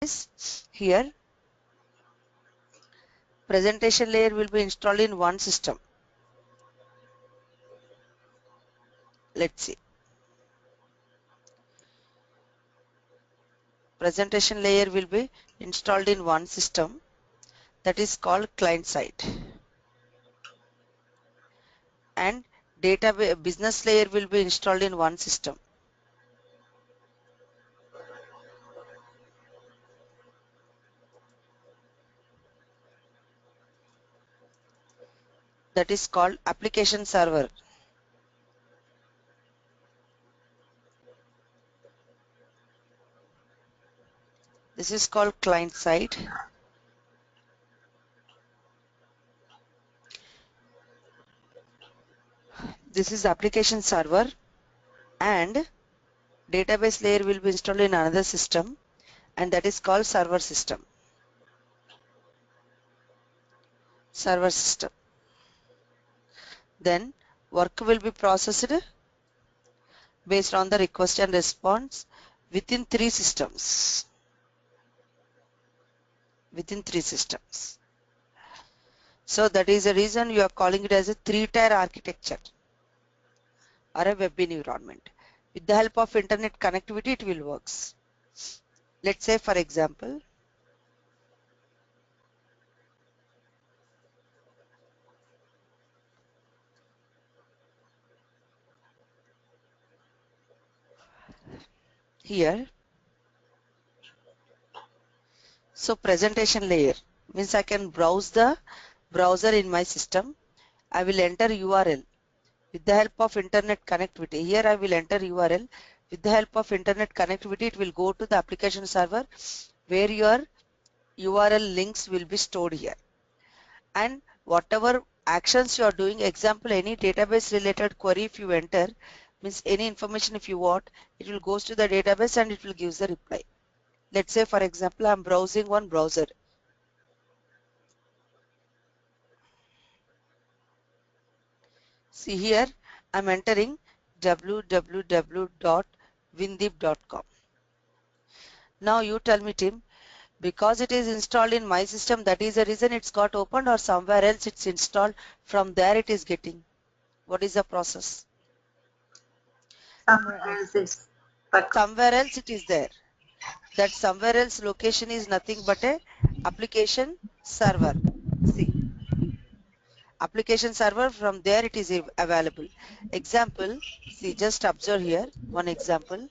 is here presentation layer will be installed in one system. Let's see. Presentation layer will be installed in one system, that is called client side, and database business layer will be installed in one system. That is called application server. This is called client side. This is application server, and database layer will be installed in another system, and that is called server system. Server system. Then work will be processed based on the request and response within three systems. Within three systems. So that is the reason you are calling it as a three-tier architecture or a web environment. With the help of internet connectivity, it will works. Let's say, for example, here, so presentation layer means I can browse the browser in my system. I will enter URL with the help of internet connectivity. Here I will enter URL. With the help of internet connectivity, it will go to the application server where your URL links will be stored here. And whatever actions you are doing, example, any database related query if you enter, means any information if you want, it will goes to the database and it will give the reply. Let's say, for example, I'm browsing one browser. See here, I'm entering www.windeep.com. Now you tell me, Tim, because it is installed in my system, that is the reason it's got opened, or somewhere else it's installed, from there it is getting. What is the process? Somewhere else is. Somewhere else it is there. That somewhere else location is nothing but a application server. See, application server, from there it is available. Example, see, just observe here one example.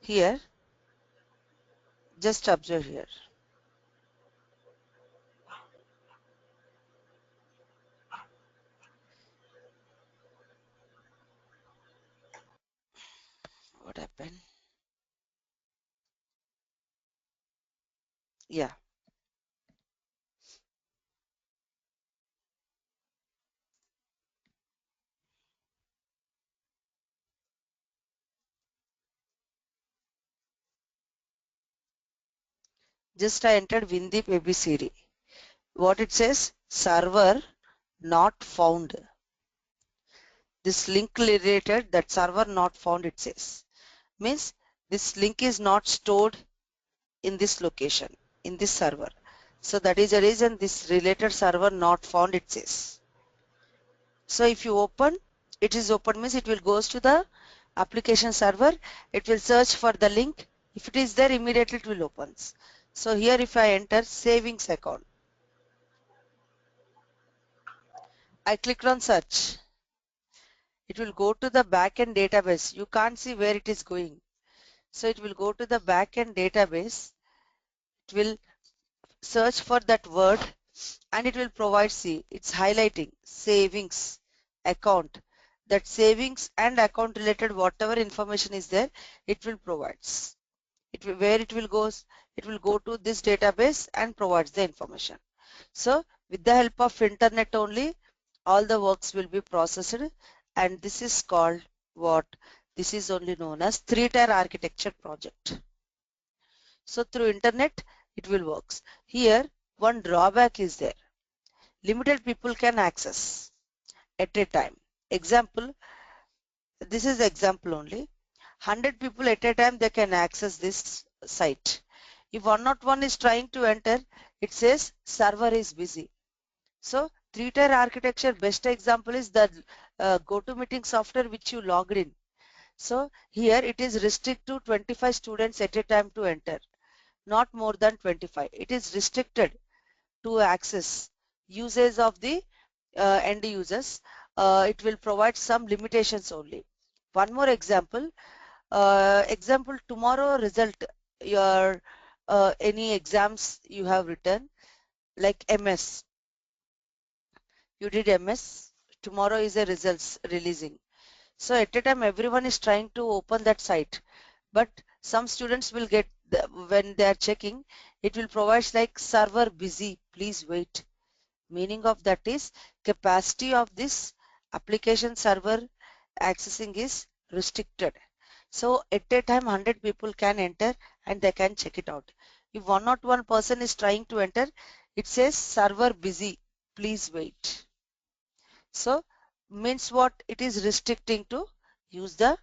Here, just observe here. What happened? Yeah. Just I entered Windeep ABCD. What it says? Server not found. This link related, that server not found, it says. Means this link is not stored in this location, in this server. So that is the reason this related server not found, it says. So if you open, it is open means it will goes to the application server. It will search for the link. If it is there, immediately it will opens. So here if I enter savings account, I clicked on search. It will go to the backend database. You can't see where it is going. So it will go to the backend database. It will search for that word and it will provide, see, it's highlighting savings account. That savings and account related whatever information is there, it will provides. It will, where it will goes, it will go to this database and provides the information. So with the help of internet only, all the works will be processed, and this is called what? This is only known as three-tier architecture project. So through internet, it will works. Here, one drawback is there. Limited people can access at a time. Example, this is example only. 100 people at a time, they can access this site. If 101 is trying to enter, it says server is busy. So three-tier architecture best example is the GoToMeeting software which you logged in. So here it is restricted to 25 students at a time to enter, not more than 25. It is restricted to access usage of the end users. It will provide some limitations only. One more example. Example, tomorrow result, your any exams you have written, like MS. You did MS. Tomorrow is a results releasing. So at a time, everyone is trying to open that site, but some students will get when they are checking, it will provide like server busy, please wait. Meaning of that is capacity of this application server accessing is restricted. So at a time 100 people can enter and they can check it out. If one person is trying to enter, it says server busy, please wait. So means what? It is restricting to use the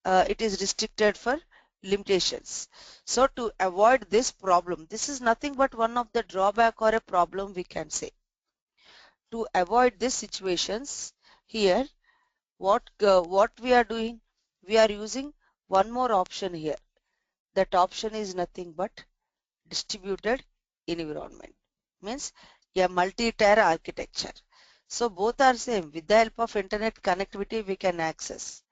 it is restricted for limitations. So to avoid this problem, this is nothing but one of the drawback or a problem we can say. To avoid these situations, here what we are doing, we are using one more option here. That option is nothing but distributed environment, means a multi-tier architecture. So both are same. With the help of internet connectivity we can access.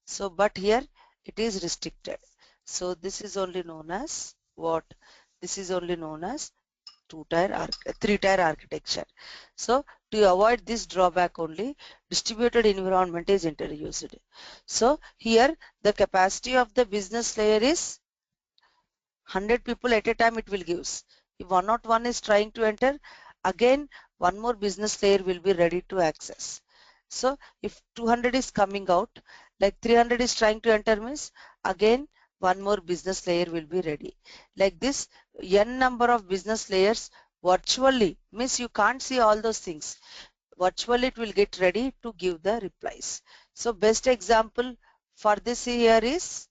So but here it is restricted. So this is only known as what? This is only known as three-tier architecture. So to avoid this drawback only, distributed environment is introduced. So here the capacity of the business layer is 100 people at a time it will gives. If 101 is trying to enter, again one more business layer will be ready to access. So if 200 is coming out, like 300 is trying to enter means again one more business layer will be ready. Like this n number of business layers virtually, means you can't see all those things. Virtually it will get ready to give the replies. So best example for this here is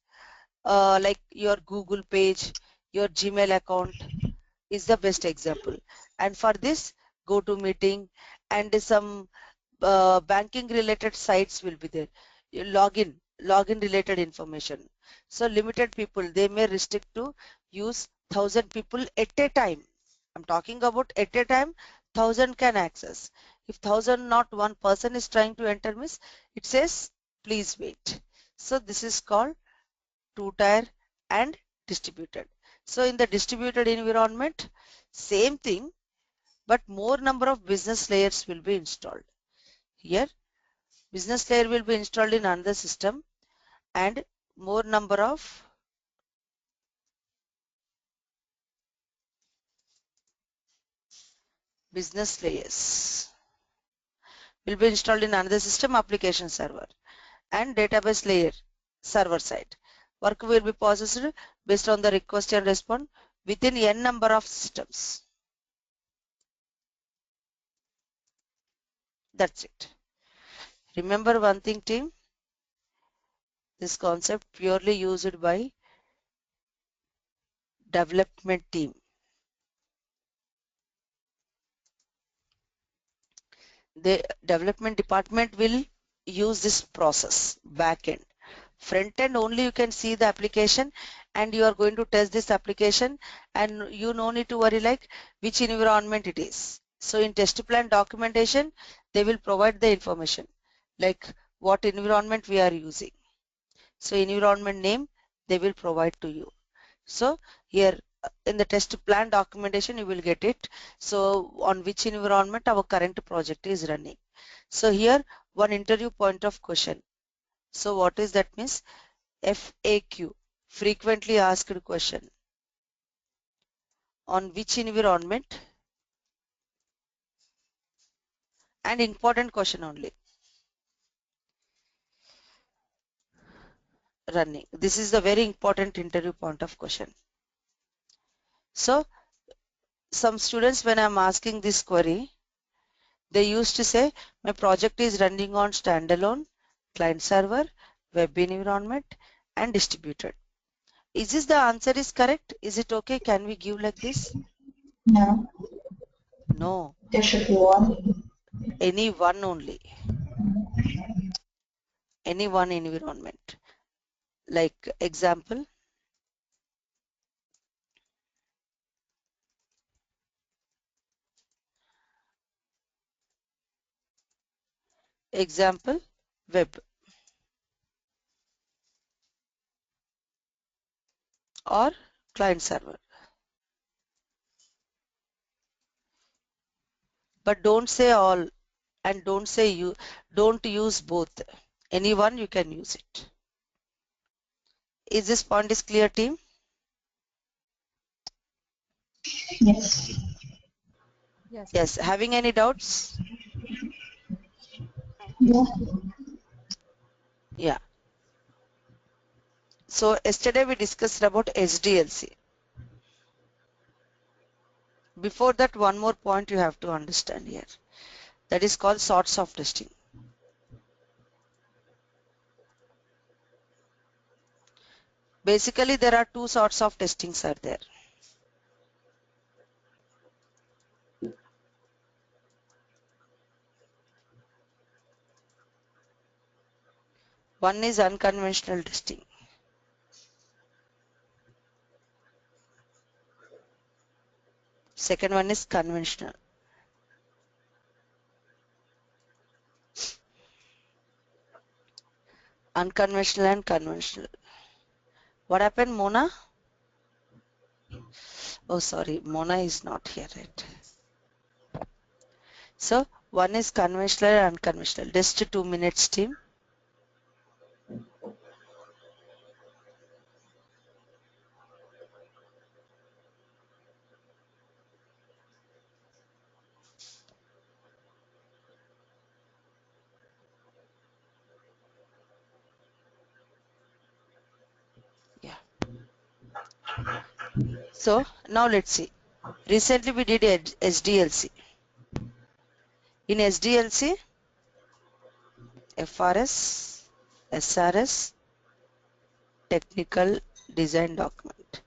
like your Google page, your Gmail account is the best example. And for this, GoToMeeting and some banking related sites will be there. You login related information. So limited people, they may restrict to use 1,000 people at a time. I'm talking about at a time, 1,000 can access. If 1,000 not one person is trying to enter means it says please wait. So this is called two-tier and distributed. So in the distributed environment, same thing, but more number of business layers will be installed. Here, business layer will be installed in another system and more number of business layers will be installed in another system application server and database layer server side. Work will be processed based on the request and response within n number of systems. That's it. Remember one thing, team. This concept purely used by development team. The development department will use this process back end. Front end only you can see the application and you are going to test this application and you no need to worry like which environment it is. So in test plan documentation, they will provide the information like what environment we are using. So environment name they will provide to you. So here in the test plan documentation you will get it. So on which environment our current project is running. So here one interview point of question. So what is that means? FAQ, frequently asked question. On which environment and important question only running. This is the very important interview point of question. So some students, when I'm asking this query, they used to say my project is running on standalone, client server, web environment and distributed. Is this the answer is correct? Is it okay? Can we give like this? No, No, there should be one. any one only, any one environment. Like example, web or client server. But don't say all and don't say you, don't use both. Any one you can use it. Is this point is clear, team? Yes. Yes, Yes. ma'am. Having any doubts? Yeah. Yeah. So yesterday we discussed about SDLC. Before that, one more point you have to understand here. That is called sorts of testing. Basically, there are two sorts of testings are there. One is unconventional testing. Second one is conventional. Unconventional and conventional. What happened, Mona? Oh, sorry, Mona is not here yet. So one is conventional and unconventional. Just 2 minutes, team. Yeah. So now let's see. Recently we did SDLC. In SDLC, FRS, SRS, technical design document.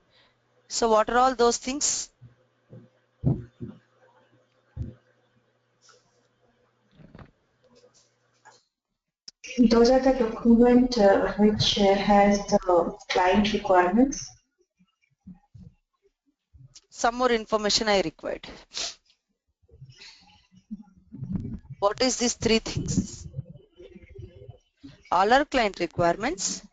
So what are all those things? Those are the document which has the client requirements. Some more information I required. What is these three things? All are client requirements.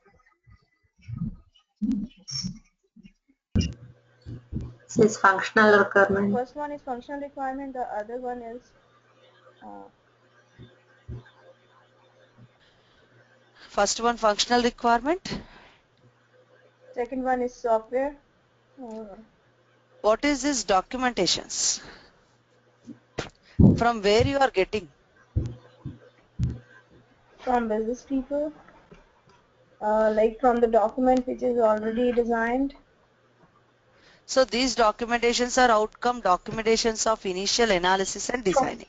This is functional requirement. First one is functional requirement, the other one is uh, First one functional requirement. second one is software. What is this documentations? From where you are getting? From business people, like from the document which is already designed. So these documentations are outcome documentations of initial analysis and designing.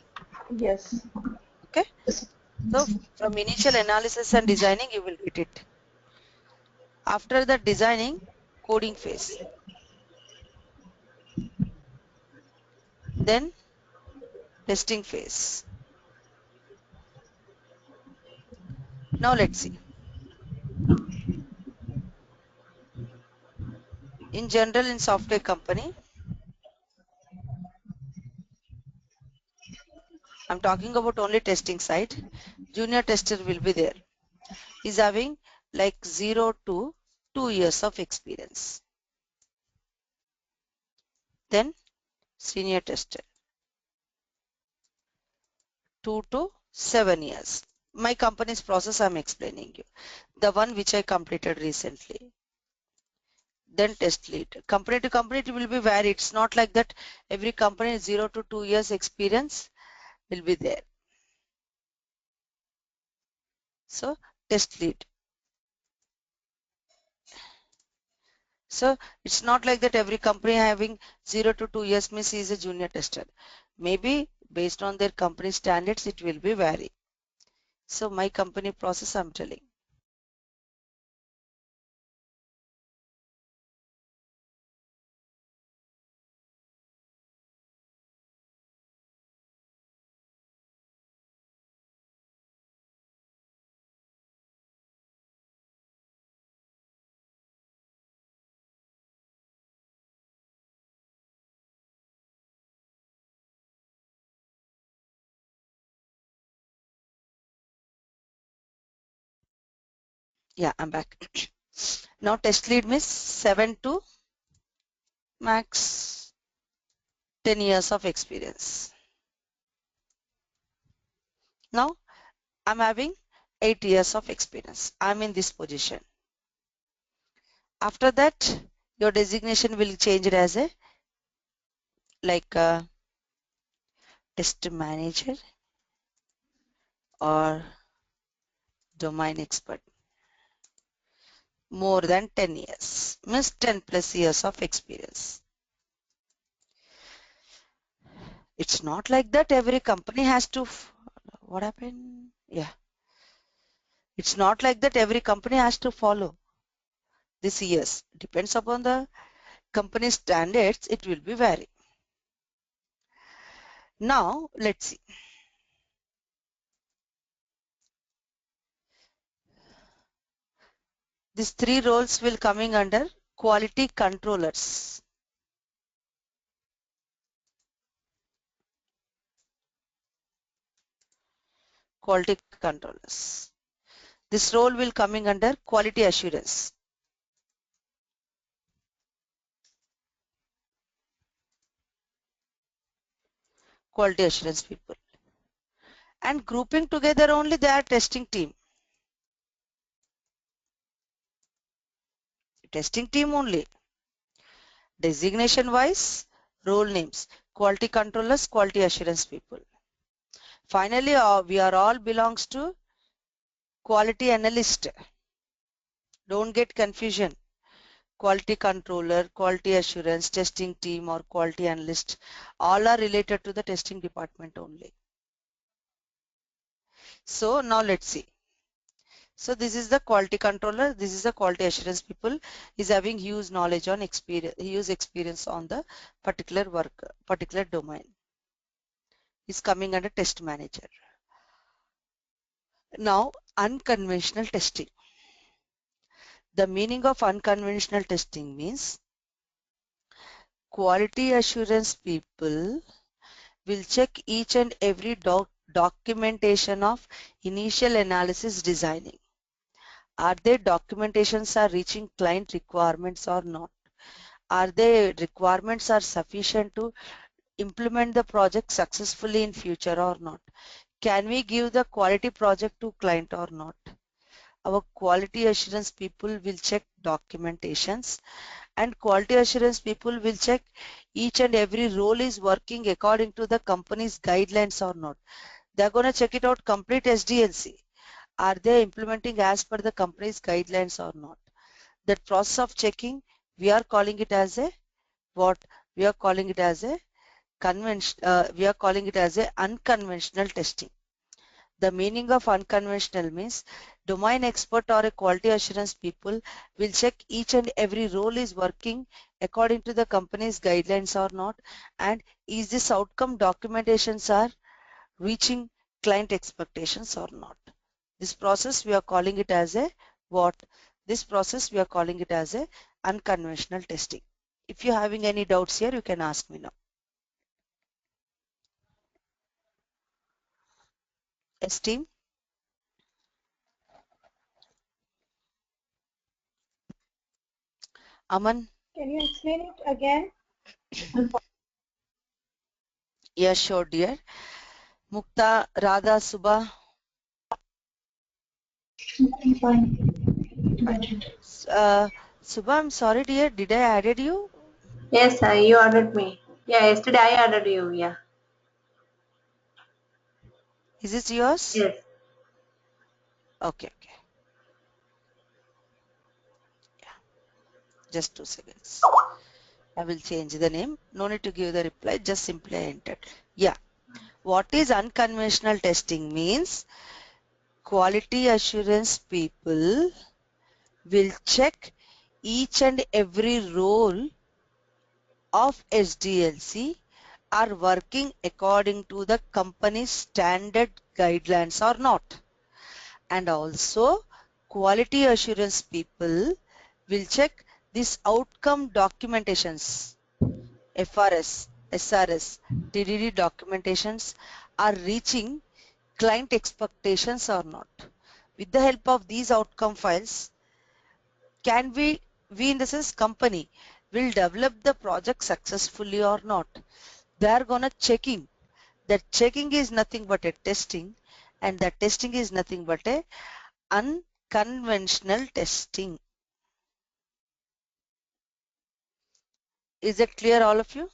Yes. Okay. So from initial analysis and designing, you will get it. After the designing, coding phase. Then testing phase. Now let's see. In general, in software company, I'm talking about only testing side. Junior tester will be there. He's having like 0 to 2 years of experience. Then senior tester, 2 to 7 years. My company's process I'm explaining you. The one which I completed recently. Then test lead. Company to company it will be varied. It's not like that every company 0 to 2 years experience will be there. So test lead. So it's not like that every company having 0 to 2 years means he is a junior tester. Maybe based on their company standards, it will be vary. So my company process I'm telling. Yeah, I'm back. Now test lead means 7 to max 10 years of experience. Now I'm having 8 years of experience. I'm in this position. After that, your designation will change it as a like a test manager or domain expert. More than 10 years means 10 plus years of experience. It's not like that every company has to. What happened? Yeah. It's not like that every company has to follow this years. Depends upon the company standards, it will be vary. Now let's see. These three roles will coming under quality controllers. Quality controllers. This role will coming under quality assurance. Quality assurance people. And grouping together only they are testing team. Testing team only. Designation wise, role names, quality controllers, quality assurance people. Finally, we are all belongs to quality analyst. Don't get confusion. Quality controller, quality assurance, testing team or quality analyst, all are related to the testing department only. So now let's see. So this is the quality controller, this is the quality assurance people, is having huge knowledge on experience, huge experience on the particular work, particular domain. Is coming under test manager. Now unconventional testing. The meaning of unconventional testing means quality assurance people will check each and every documentation of initial analysis designing. Are their documentations are reaching client requirements or not? Are their requirements are sufficient to implement the project successfully in future or not? Can we give the quality project to client or not? Our quality assurance people will check documentations, and quality assurance people will check each and every role is working according to the company's guidelines or not. They're going to check it out complete SDLC. Are they implementing as per the company's guidelines or not? That process of checking, we are calling it as a what? We are calling it as a we are calling it as a unconventional testing. The meaning of unconventional means domain expert or a quality assurance people will check each and every role is working according to the company's guidelines or not, and is this outcome documentations are reaching client expectations or not. This process we are calling it as a what? This process we are calling it as a unconventional testing. If you're having any doubts here, you can ask me now. Esteem, Aman, Can you explain it again? yes, sure, dear. Mukta, Radha, Subha, Okay, fine. Got it. Subha, I'm sorry, dear. Did I added you? Yes, you added me. Yeah, yesterday I added you. Yeah. Is this yours? Yes. Okay, okay. Just 2 seconds. I will change the name. No need to give the reply. Just simply enter. Yeah. What is unconventional testing means? Quality assurance people will check each and every role of SDLC are working according to the company's standard guidelines or not. And also quality assurance people will check these outcome documentations, FRS, SRS, TDD documentations are reaching client expectations or not. With the help of these outcome files, can we in the sense company will develop the project successfully or not. They are gonna checking. That checking is nothing but a testing, and that testing is nothing but a unconventional testing. Is it clear, all of you?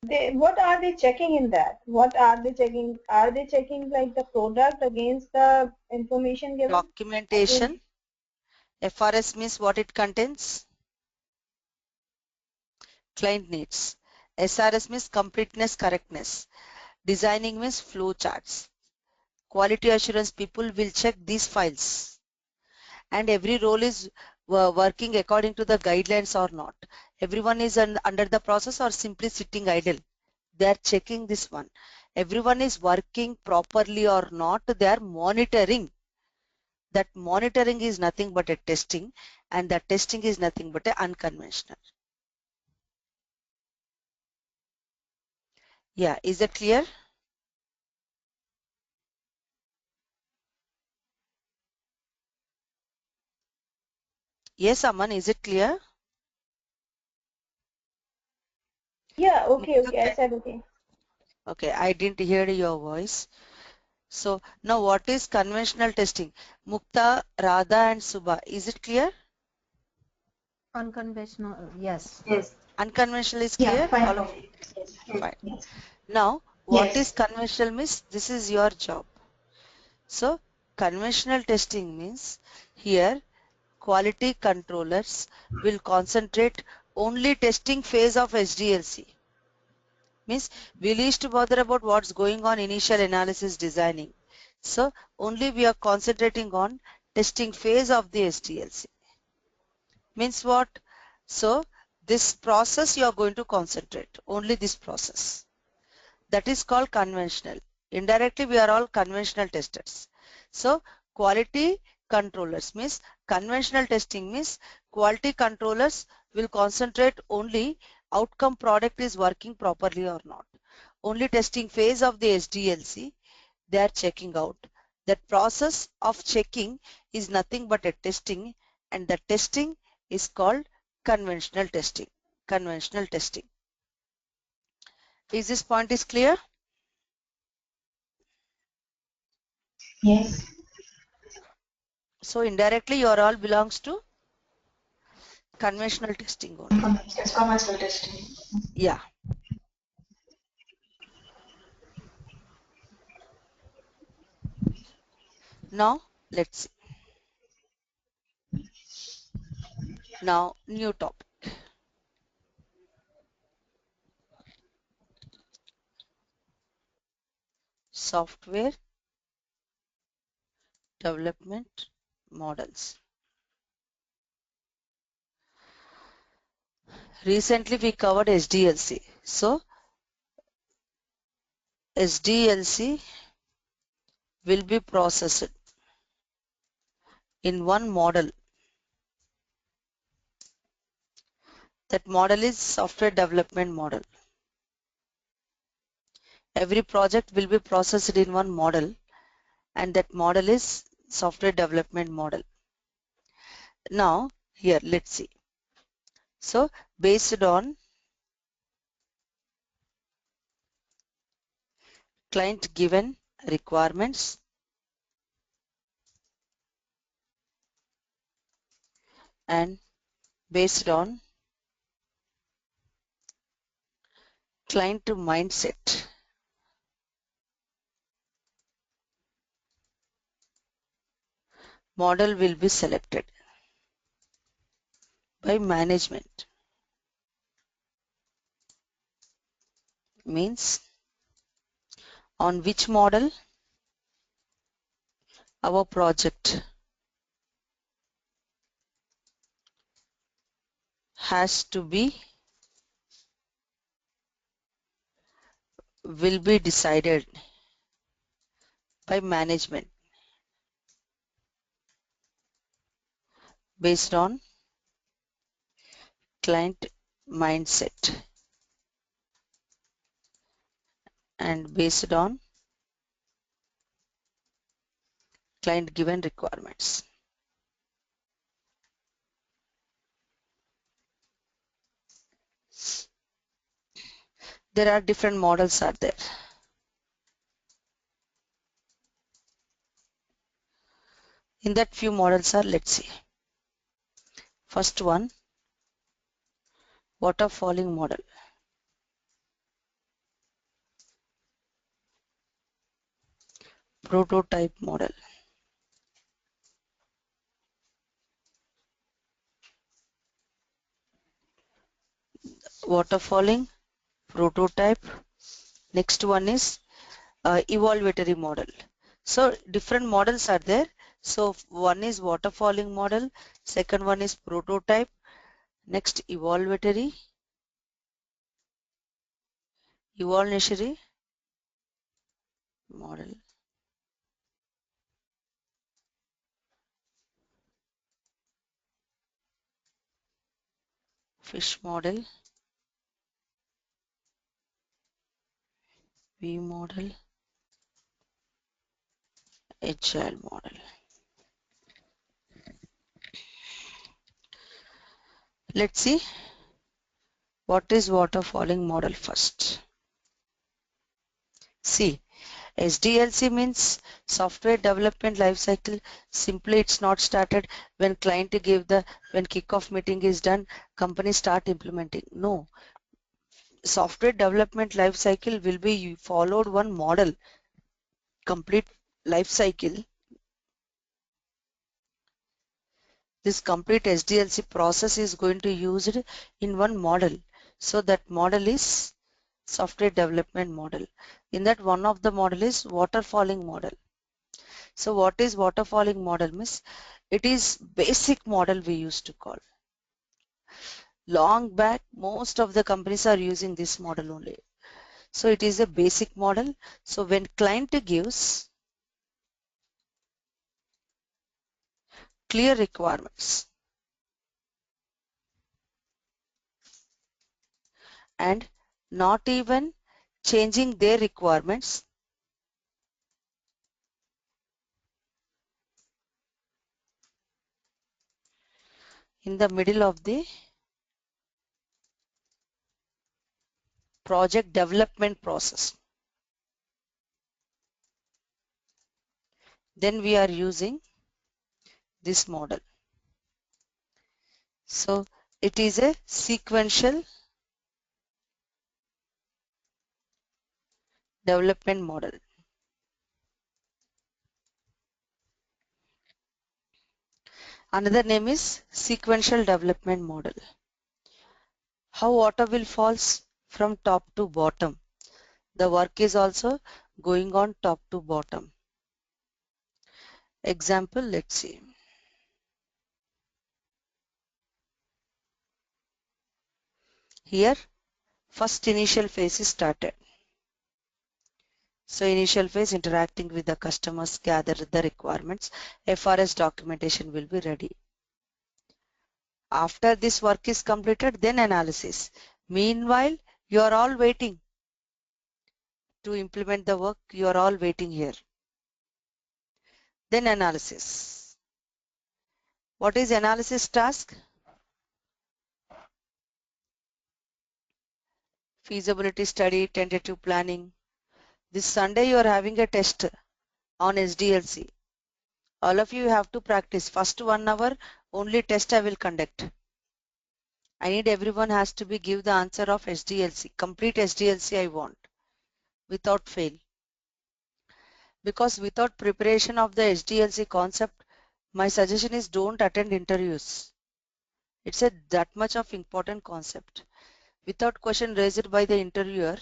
What are they checking in that? What are they checking? Are they checking like the product against the information given? Documentation. FRS means what it contains. Client needs. SRS means completeness, correctness. Designing means flow charts. Quality assurance people will check these files, and every role is working according to the guidelines or not. Everyone is under the process or simply sitting idle. They are checking this one. Everyone is working properly or not. They are monitoring. That monitoring is nothing but a testing, and that testing is nothing but a unconventional. Yeah, is that clear? Yes, Aman, is it clear? Yeah, okay, Mukta, okay. I said okay. okay, I didn't hear your voice. So now what is conventional testing? Mukta, Radha and Subha, is it clear? Unconventional, yes. Yes. Unconventional is Yeah, clear? fine All for of me. Yes. fine. Yes. Now, what is Yes. conventional means? This is your job. So, conventional testing means here quality controllers will concentrate only testing phase of SDLC. Means we least to bother about what's going on initial analysis designing. So, only we are concentrating on testing phase of the SDLC. Means what? So, this process you are going to concentrate, only this process. That is called conventional. Indirectly, we are all conventional testers. So, quality controllers means conventional testing means quality controllers will concentrate only outcome product is working properly or not. Only testing phase of the SDLC they are checking out. That process of checking is nothing but a testing, and the testing is called conventional testing. Conventional testing. Is this point is clear? Yes. So indirectly your all belongs to conventional testing only. It's commercial testing. Yeah. Now let's see. Now new topic. Software development models. Recently we covered SDLC. So SDLC will be processed in one model. That model is software development model. Every project will be processed in one model, and that model is software development model. Now here let's see. So based on client given requirements and based on client mindset, model will be selected. by management. Means on which model our project has to be will be decided by management based on client mindset and based on client given requirements. There are different models are there. In that few models are, let's see. First one, waterfalling model. Prototype model. Waterfalling, prototype. Next one is evaluatory model. So different models are there. So one is waterfalling model, second one is prototype, next evaluatory model, fish model, V model, agile model. Let's see what is waterfalling model first. See, SDLC means software development lifecycle. Simply, it's not started when client give the when kickoff meeting is done, company start implementing. No, software development lifecycle will be followed one model, complete lifecycle. This complete SDLC process is going to used in one model. So that model is software development model. In that one of the model is waterfalling model. So what is waterfalling model means? It is basic model we used to call. Long back, most of the companies are using this model only. So it is a basic model. So when client gives clear requirements and not even changing their requirements, in the middle of the project development process, then we are using this model. So it is a sequential development model. Another name is sequential development model. How water will falls from top to bottom. The work is also going on top to bottom. Example, let's see. Here, first initial phase is started. So initial phase interacting with the customers, gather the requirements, FRS documentation will be ready. After this work is completed, then analysis. Meanwhile, you are all waiting to implement the work. You are all waiting here. Then analysis. What is analysis task? Feasibility study, tentative planning. This Sunday you are having a test on SDLC. All of you have to practice. First 1 hour only test I will conduct. I need everyone has to be give the answer of SDLC. Complete SDLC I want without fail. Because without preparation of the SDLC concept, my suggestion is don't attend interviews. It's a that much of important concept. Without question raised by the interviewer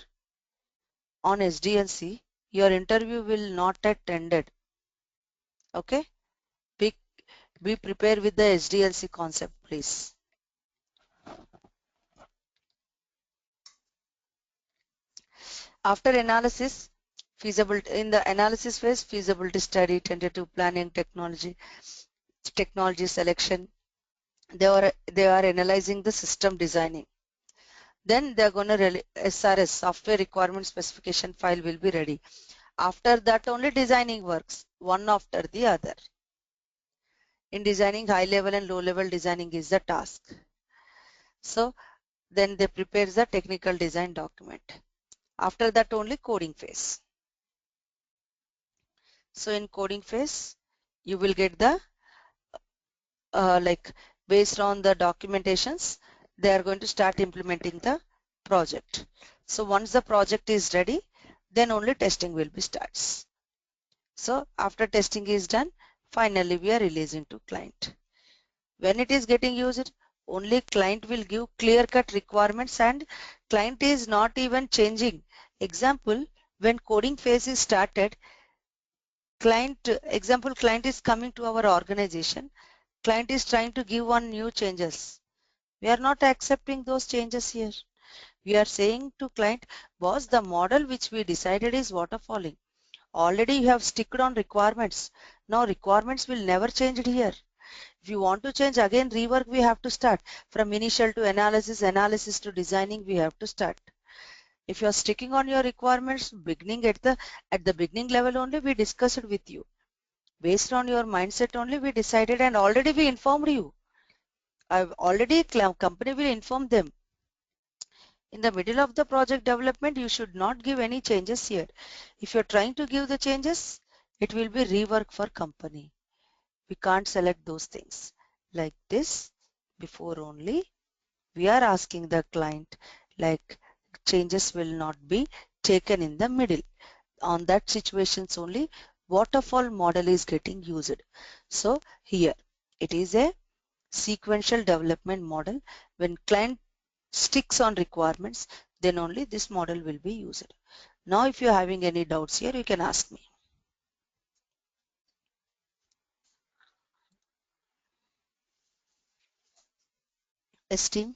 on SDLC, your interview will not get ended. Okay? Be prepared with the SDLC concept, please. After analysis, feasibility in the analysis phase, feasibility study, tentative planning, technology selection. They are analyzing the system designing. Then they're going to SRS, software requirement specification file will be ready. After that only designing works, one after the other. In designing, high level and low level designing is the task. So then they prepare the technical design document. After that only coding phase. So in coding phase, you will get the like based on the documentations, they are going to start implementing the project. So once the project is ready, then only testing will be starts. So after testing is done, finally we are releasing to client. When it is getting used, only client will give clear-cut requirements and client is not even changing. Example, when coding phase is started, client is coming to our organization. Client is trying to give one new changes. We are not accepting those changes here. We are saying to client, boss, the model which we decided is waterfalling. Already you have sticked on requirements. Now requirements will never change here. If you want to change again, rework we have to start. From initial to analysis, analysis to designing, we have to start. If you are sticking on your requirements, beginning at the beginning level only, we discussed it with you. Based on your mindset only, we decided and already we informed you. I've already company will inform them. In the middle of the project development, you should not give any changes here. If you're trying to give the changes, it will be rework for company. We can't select those things. Like this, before only, we are asking the client, like changes will not be taken in the middle. On that situations only, waterfall model is getting used. So here, it is a sequential development model. When client sticks on requirements, then only this model will be used. Now if you're having any doubts here, you can ask me. Esteem.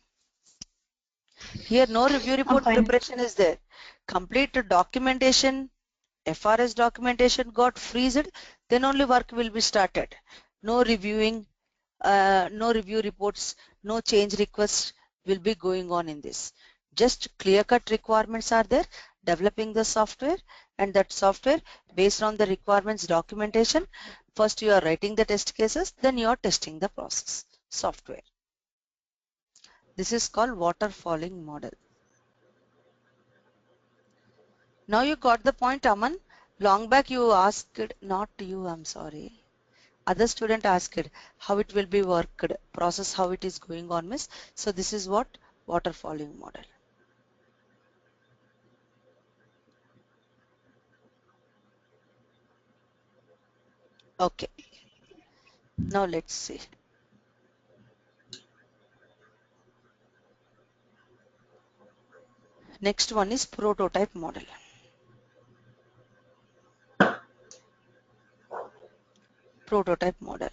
Here no review I'm report fine. preparation is there. Complete documentation, FRS documentation got freezed, then only work will be started. No reviewing, no review reports, no change requests will be going on in this. Just clear-cut requirements are there, developing the software, and that software based on the requirements documentation, first you are writing the test cases, then you are testing the process software. This is called waterfalling model. Now you got the point, Aman. Long back you asked, not you, I'm sorry. Other student asked how it will be worked, process how it is going on, miss. So this is what waterfalling model. Okay, now let's see. Next one is prototype model. Prototype model.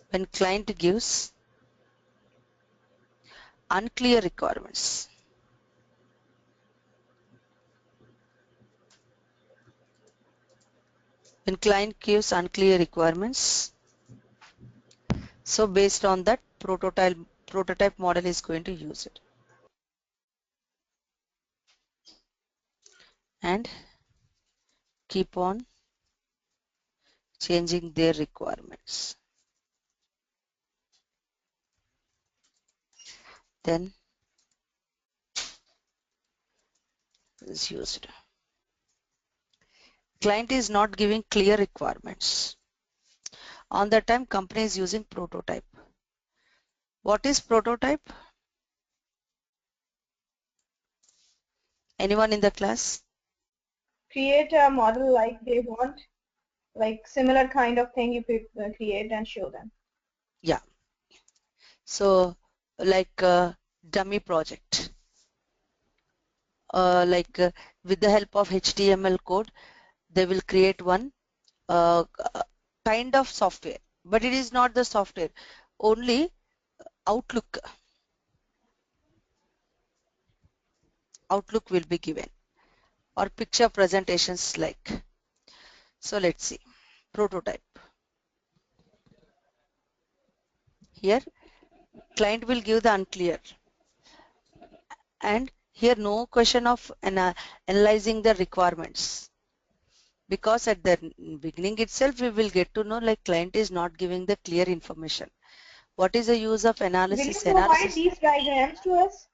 When client gives unclear requirements. When client gives unclear requirements, so based on that prototype model is going to use it. And keep on changing their requirements. Then is used. Client is not giving clear requirements. On that time, company is using prototype. What is prototype? Anyone in the class? Create a model like they want. like similar kind of thing you create and show them. Yeah. So like dummy project, like with the help of HTML code, they will create one uh, kind of software, but it is not the software, only Outlook will be given, or picture presentations like. So let's see, prototype. Here client will give the unclear, and here no question of analyzing the requirements, because at the beginning itself we will get to know like client is not giving the clear information. What is the use of Will you analysis? provide these diagrams to us?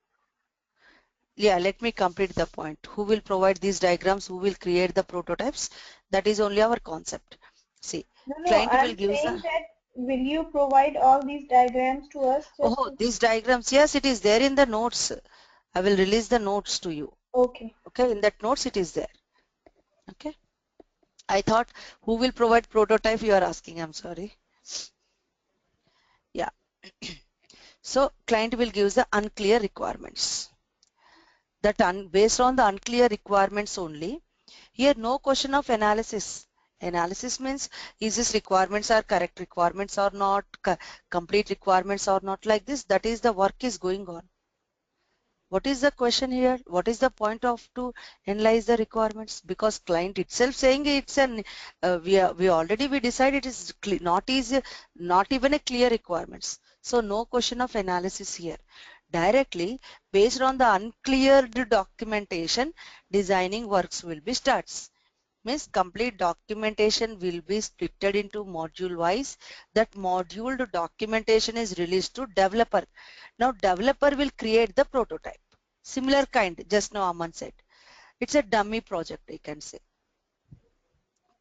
Yeah, let me complete the point. Who will provide these diagrams? Who will create the prototypes? That is only our concept. See, No, client will I'm give saying the, that will you provide all these diagrams to us just oh, to... these diagrams. Yes, it is there in the notes. I will release the notes to you. Okay. Okay, in that notes it is there. Okay. I thought who will provide prototype you are asking. I'm sorry. Yeah. So client will give the unclear requirements. That based on the unclear requirements only. Here no question of analysis. Analysis means is this requirements are correct requirements or not, complete requirements or not, like this. That is the work is going on. What is the question here? What is the point of to analyze the requirements? Because client itself saying it's an we decide it is not easy, not even a clear requirements. So no question of analysis here. Directly based on the uncleared documentation, designing works will be starts. Means complete documentation will be splitted into module wise. That module documentation is released to developer. Now developer will create the prototype. Similar kind, just now Aman said. It's a dummy project, I can say.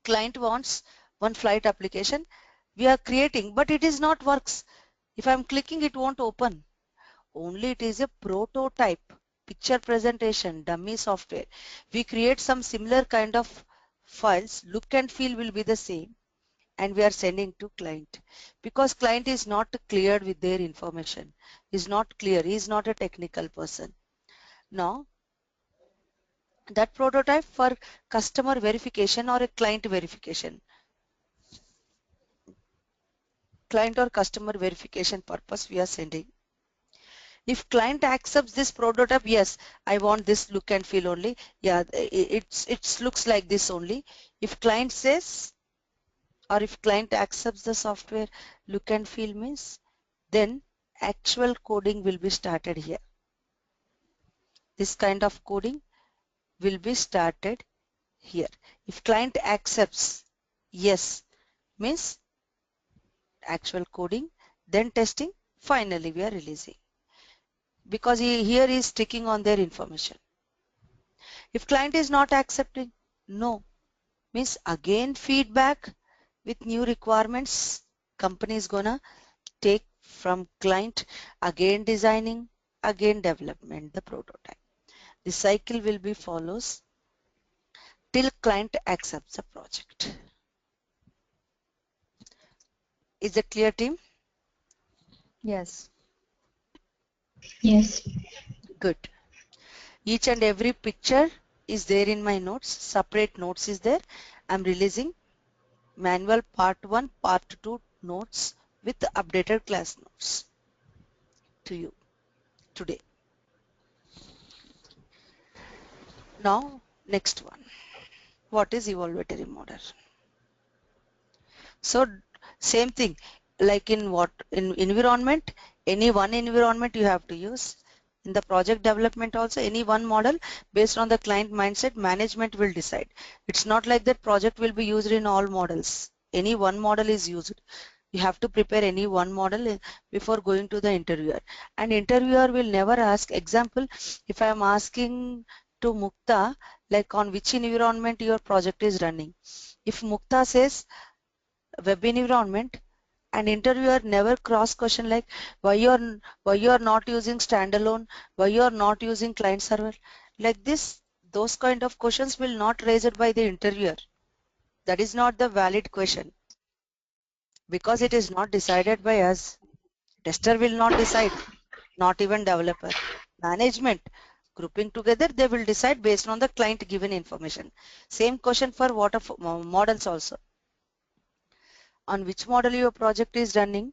Client wants one flight application. We are creating, but it is not works. If I'm clicking, it won't open. Only it is a prototype, picture presentation, dummy software. We create some similar kind of files, look and feel will be the same, and we are sending to client, because client is not cleared with their information, is not clear, he is not a technical person. Now that prototype for customer verification or a client verification, client or customer verification purpose we are sending. If client accepts this prototype, yes, I want this look and feel only. Yeah, it looks like this only. If client says, or if client accepts the software look and feel means, then actual coding will be started here. This kind of coding will be started here. If client accepts yes means actual coding, then testing, finally we are releasing, because here is sticking on their information. If client is not accepting, no, means again feedback with new requirements, company is gonna take from client, again designing, again development, the prototype. The cycle will be follows till client accepts the project. Is it clear, team? Yes. Yes. Good. Each and every picture is there in my notes. Separate notes is there. I'm releasing manual part 1, part 2 notes with the updated class notes to you today. Now, next one. What is evaluatory model? So same thing, like in what in environment, any one environment you have to use. In the project development also, any one model based on the client mindset, management will decide. It's not like that project will be used in all models. Any one model is used. You have to prepare any one model before going to the interviewer. And interviewer will never ask, example, if I am asking to Mukta, like on which environment your project is running. If Mukta says web environment, and interviewer never cross question like why you're not using standalone, why you're not using client server, like this, those kind of questions will not raised by the interviewer. That is not the valid question because it is not decided by us. Tester will not decide, not even developer. Management grouping together, they will decide based on the client given information. Same question for waterfall models also. On which model your project is running,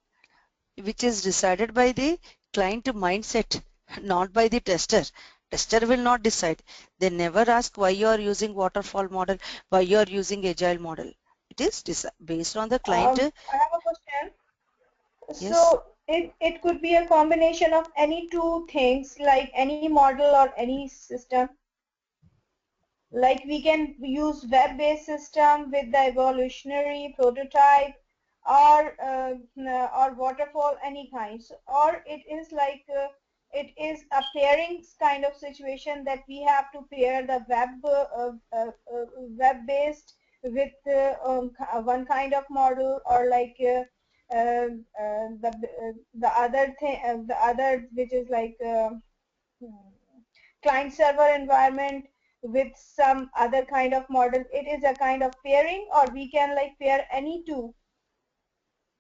which is decided by the client mindset, not by the tester. Tester will not decide. They never ask why you are using waterfall model, why you are using agile model. It is based on the client. I have a question. Yes. So it could be a combination of any two things, like any model or any system. Like we can use web-based system with the evolutionary prototype, or waterfall, any kind. So, or it is like it is a pairing kind of situation that we have to pair the web-based with one kind of model, or like the other thing, the other, which is like client server environment with some other kind of model. It is a kind of pairing, or we can like pair any two.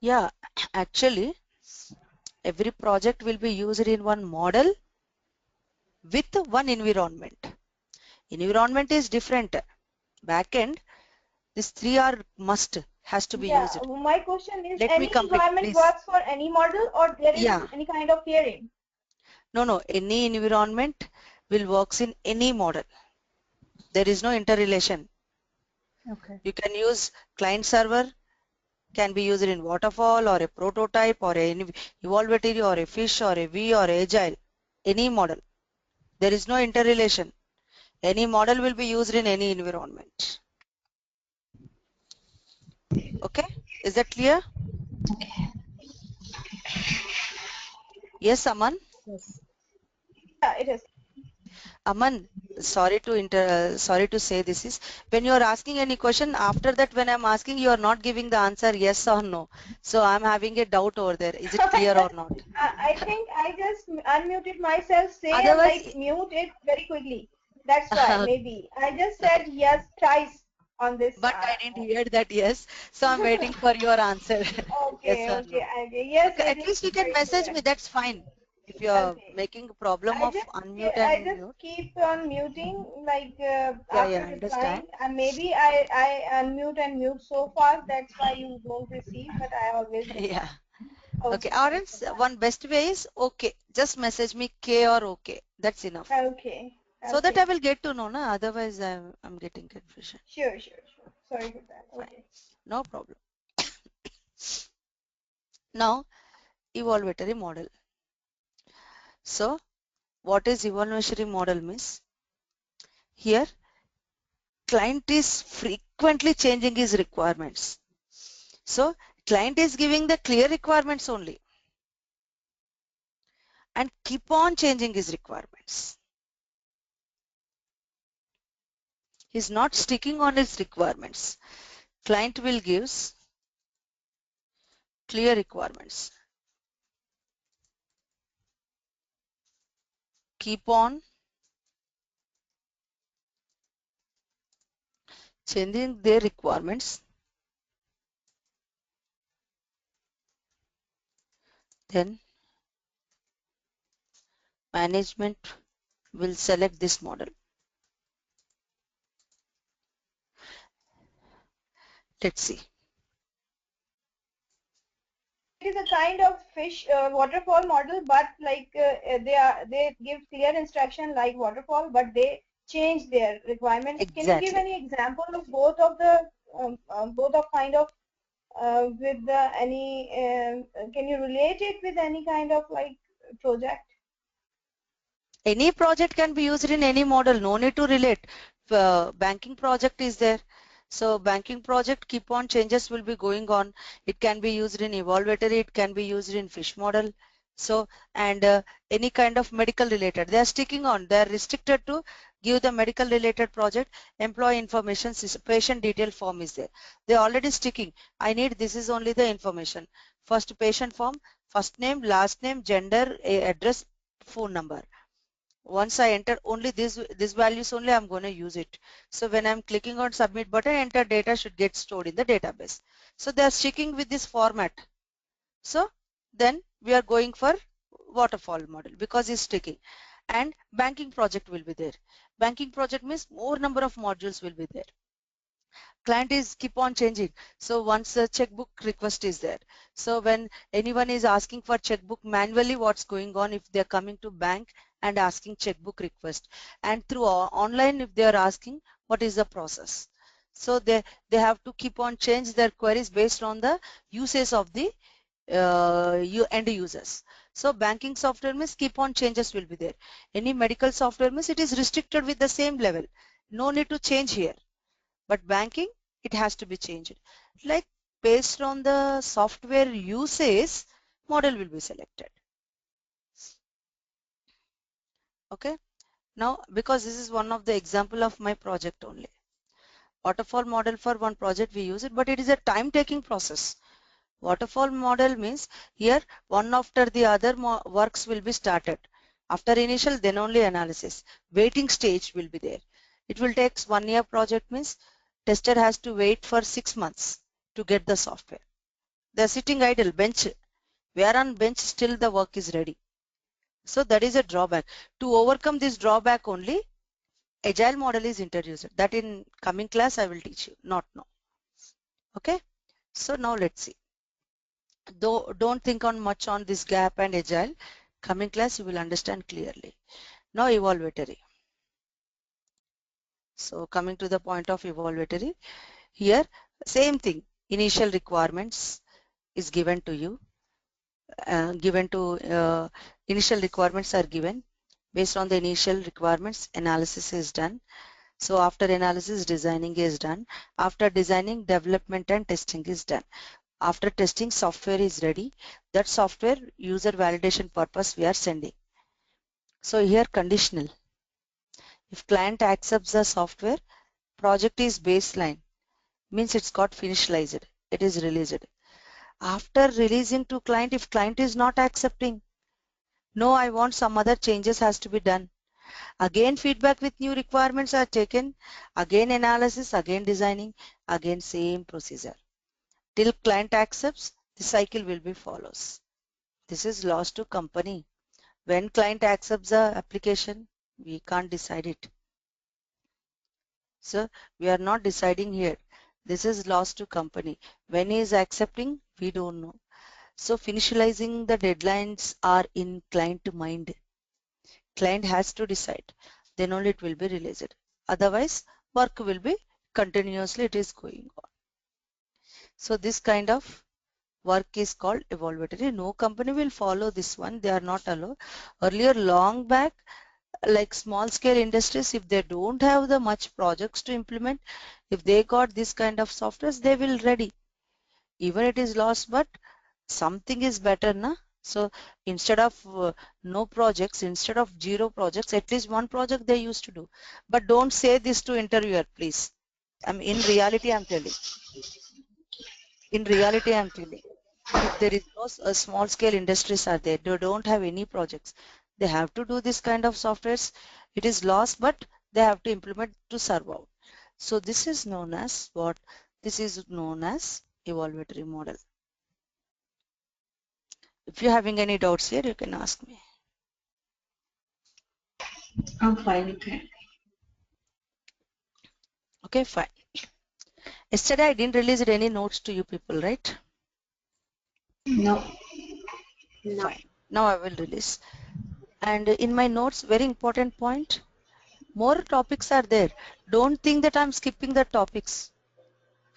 Yeah, actually, every project will be used in one model with one environment. Environment is different. Backend, these three are must, has to be Yeah, used. my question is, Let me any complete, environment please. works for any model, or there is Yeah, any kind of pairing? no, any environment will works in any model. There is no interrelation. Okay. You can use client server, can be used in waterfall or a prototype or any evaluatory or a fish or a V or agile, any model. There is no interrelation. Any model will be used in any environment. Okay, is that clear? Yes, Aman. Yes. Yeah, it is. Aman, sorry to say this is when you are asking any question, after that when I'm asking, you are not giving the answer yes or no. So I'm having a doubt over there. Is it clear or not? I think I just unmuted myself, say, and Otherwise, like mute it very quickly. That's why maybe I just said okay. yes twice on this. But I didn't hear that yes. So I'm waiting for your answer. Yes Okay, or okay, no. okay. Yes, Okay, it at is least you can very message clear. me. That's fine. If you're Okay. making a problem I of just unmute I and just mute. keep on muting, like Yeah, after I replying, understand. and maybe I unmute and mute so fast, that's why you don't receive, but I always reply. Yeah. Okay, Okay, or okay, else one best way is okay. Just message me K or okay. That's enough. fine. Okay, So that I okay. will get to know, na? Otherwise I'm getting confusion. Sure, sure, sure. Sorry for that. Fine. Okay. No problem. Now, evaluatory model. So, what is evaluatory model means? Here, client is frequently changing his requirements. So, client is giving the clear requirements only and keep on changing his requirements. He's not sticking on his requirements. Client will gives clear requirements. Keep on changing their requirements. Then management will select this model. Let's see. It is a kind of fish waterfall model, but like they give clear instruction like waterfall, but they change their requirement. Can you give Exactly. any example of both of the both of kind of with the any can you relate it with any kind of like project? Any project can be used in any model. No need to relate. Banking project is there. So banking project keep on changes will be going on. It can be used in evaluatory. It can be used in fish model. So and any kind of medical related. They are sticking on. They are restricted to give the medical related project. Employee information patient detail form is there. They are already sticking. I need this is only the information. First patient form, first name, last name, gender, address, phone number. once I enter only this values only, I'm going to use it. So when I'm clicking on submit button, enter data should get stored in the database. So they're sticking with this format. So then we are going for waterfall model because it's sticking. And banking project will be there. Banking project means more number of modules will be there. Client is keep on changing. So once a checkbook request is there, so when anyone is asking for checkbook manually, what's going on if they're coming to bank and asking checkbook request, and through online if they are asking, what is the process? So they have to keep on change their queries based on the uses of the end users. So banking software means keep on changes will be there. Any medical software means it is restricted with the same level, no need to change here. But banking, it has to be changed. Like based on the software uses, model will be selected. Okay. Now, because this is one of the example of my project only. Waterfall model for one project we use it, but it is a time-taking process. Waterfall model means here one after the other works will be started. After initial, then only analysis. Waiting stage will be there. It will take 1 year project means tester has to wait for 6 months to get the software. They're sitting idle, bench. We are on bench, still the work is ready. So that is a drawback. To overcome this drawback only, agile model is introduced. That in coming class I will teach you, not now. Okay. So now let's see. Though don't think on much on this gap and agile. Coming class you will understand clearly. Now evaluatory. So coming to the point of evaluatory, here same thing. Initial requirements is given to you. Initial requirements are given. Based on the initial requirements, analysis is done. So after analysis, designing is done. After designing, development and testing is done. After testing, software is ready. That software user validation purpose we are sending. So here conditional. If client accepts the software, project is baseline, means it's got finalized. It is released. After releasing to client, if client is not accepting, no, I want some other changes has to be done. Again feedback with new requirements are taken. Again analysis, again designing, again same procedure. Till client accepts, the cycle will be follows. This is loss to company. When client accepts the application, we can't decide it. So we are not deciding here. This is loss to company. When he is accepting, we don't know. So finalizing the deadlines are in client mind. Client has to decide. Then only it will be released. Otherwise, work will be continuously it is going on. So this kind of work is called evaluatory. No company will follow this one. They are not allowed. Earlier, long back, like small scale industries, if they don't have the much projects to implement, if they got this kind of softwares, they will ready. Even it is lost, but something is better, na? So instead of no projects, instead of 0 projects, at least 1 project they used to do. But don't say this to interviewer, please. In reality, I'm telling. In reality, I'm telling. If there is no small scale industries are there, they don't have any projects. They have to do this kind of softwares. It is lost, but they have to implement to serve out. So this is known as what? This is known as evaluatory model. If you're having any doubts here, you can ask me. I'm fine with that. Okay, fine. Yesterday I didn't release any notes to you people, right? No. No. Fine. Now I will release. And in my notes, very important point, more topics are there. Don't think that I'm skipping the topics.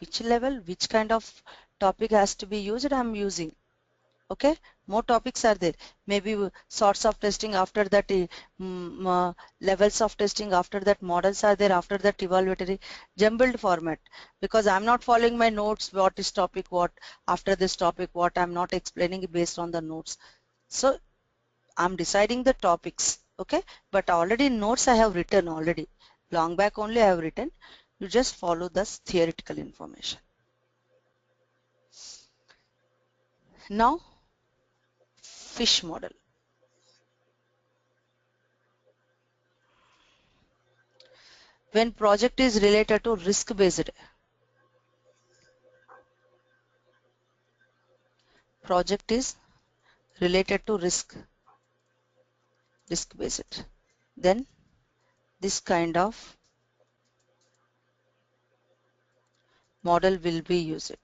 Which level, which kind of topic has to be used, I'm using. Okay, more topics are there. Maybe sorts of testing, after that levels of testing, after that models are there, after that evaluatory, jumbled format. Because I'm not following my notes, what is topic what, after this topic what, I'm not explaining it based on the notes. So I'm deciding the topics. Okay, but already notes I have written already. Long back only I have written. You just follow this theoretical information. Now, fish model. When project is related to risk based. Project is related to risk based. Then this kind of model will be used.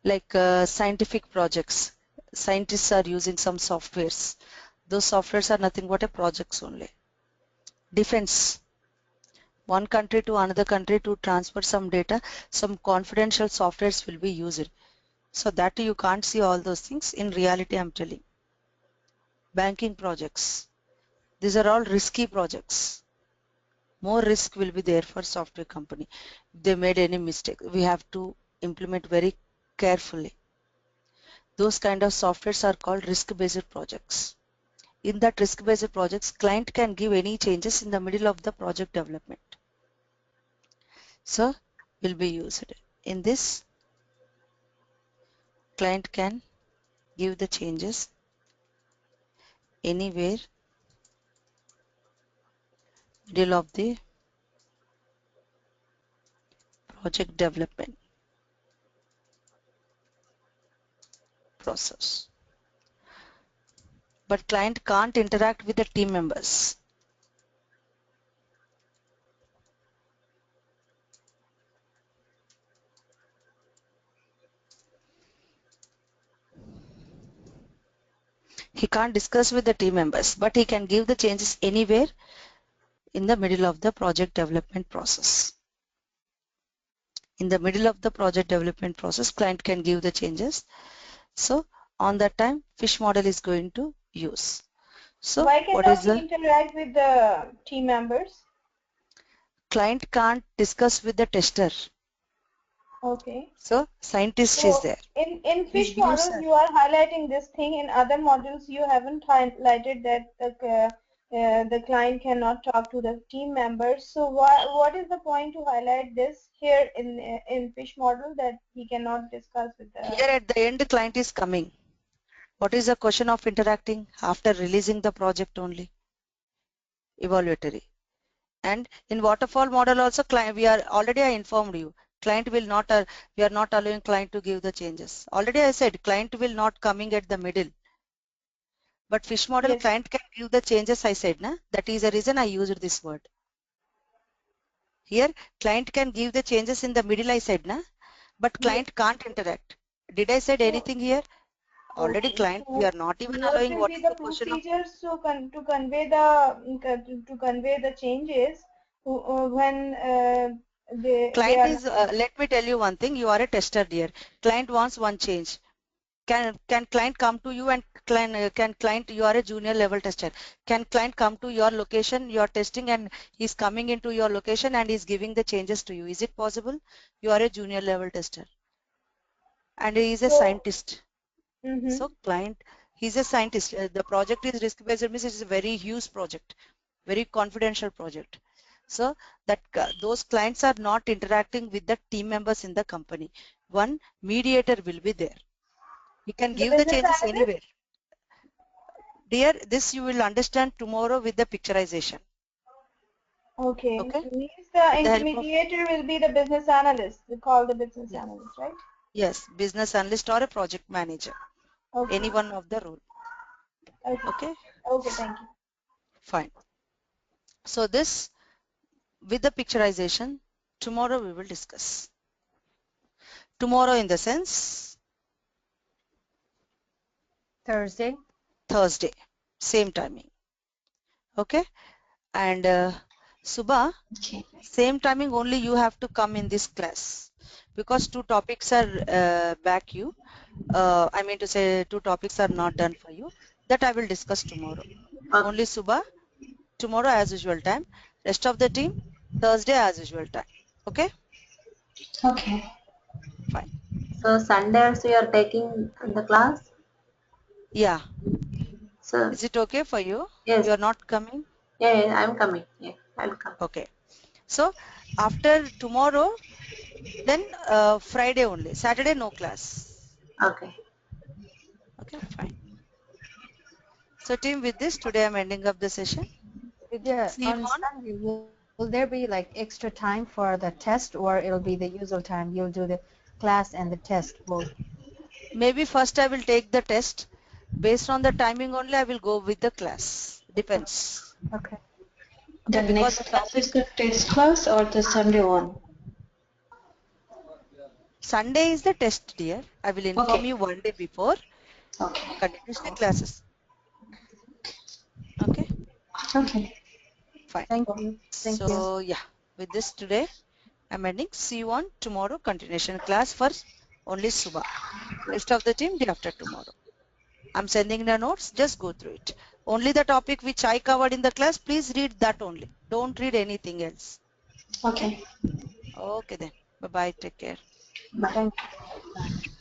Like scientific projects, scientists are using some softwares. Those softwares are nothing but a projects only. Defense, one country to another country to transfer some data, some confidential softwares will be used. So that you can't see all those things. In reality, I'm telling. Banking projects, these are all risky projects. More risk will be there for software company. If they made any mistake, we have to implement very carefully. Those kind of softwares are called risk-based projects. In that risk-based projects, client can give any changes in the middle of the project development. So will be used. In this, client can give the changes anywhere middle of the project development process. But client can't interact with the team members. He can't discuss with the team members, but he can give the changes anywhere in the middle of the project development process. In the middle of the project development process, client can give the changes. So on that time, fish model is going to use. So Why what is cannot he the interact with the team members? client can't discuss with the tester. Okay. So scientist is So there. in He's fish models, user. you are highlighting this thing. In other models, you haven't highlighted that the client cannot talk to the team members. So what is the point to highlight this here in fish model that he cannot discuss with the? Here at the end, the client is coming. What is the question of interacting after releasing the project only? Evaluatory. And in waterfall model also, client, we are already I informed you. Client will not, we are not allowing client to give the changes. Already I said client will not coming at the middle. But fish model Yes. client can give the changes I said, na? That is the reason I used this word. Here client can give the changes in the middle I said, na? But Yes. client can't interact. Did I said So anything here? Already okay. client, we So are not even what allowing will what be is the the question of procedures to convey the to convey the changes when they client are not. is, let me tell you one thing, you are a tester dear. Client wants one change. Can client come to you and can client, you are a junior level tester. Can client come to your location, you are testing and he's coming into your location and he's giving the changes to you. Is it possible? You are a junior level tester and he is a So. scientist. Mm-hmm. So client, he's a scientist. The project is risk based means it is a very huge project, very confidential project. So that those clients are not interacting with the team members in the company. One mediator will be there. He can The give the business changes anywhere. analyst? Dear, this you will understand tomorrow with the picturization. Okay. Okay? Means the With the help of, intermediator will be the business analyst. We call the business yes, analyst, right? yes, business analyst or a project manager, any Okay. one of the role. Okay. Okay? Okay, thank you. Fine. So this, with the picturization, tomorrow we will discuss. Tomorrow in the sense, Thursday. Thursday, same timing. Okay? And Subha, Okay. same timing only you have to come in this class because two topics are back you. I mean to say two topics are not done for you. That I will discuss tomorrow. Okay. Only Subha, tomorrow as usual time. Rest of the team, Thursday as usual time. Okay? Okay. Fine. So Sunday also you are taking the class. Yeah. So Is it okay for you? yes, You are not coming? yeah, yeah, I'm coming. Yeah, I'll come. Okay. So after tomorrow, then Friday only. Saturday no class. Okay. Okay, fine. So team, with this, today I'm ending up the session. Vidya, See you on on Sunday, Will there be like extra time for the test, or it'll be the usual time? You'll do the class and the test both. Maybe first I will take the test. Based on the timing only, I will go with the class. Depends. Okay. Yeah, The because next the class topic is the test class or the Sunday one? Sunday is the test, dear. I will inform Okay. you one day before. Okay. Continuously classes. Okay, Okay. fine. Thank you. Thank you. So yeah, with this today I'm ending. See you on tomorrow continuation class for only Subha. Rest of the team day after tomorrow. I'm sending the notes. Just go through it. Only the topic which I covered in the class, please read that only. Don't read anything else. Okay? Okay. Okay then. Bye bye. Take care. Bye. Thank you. Bye.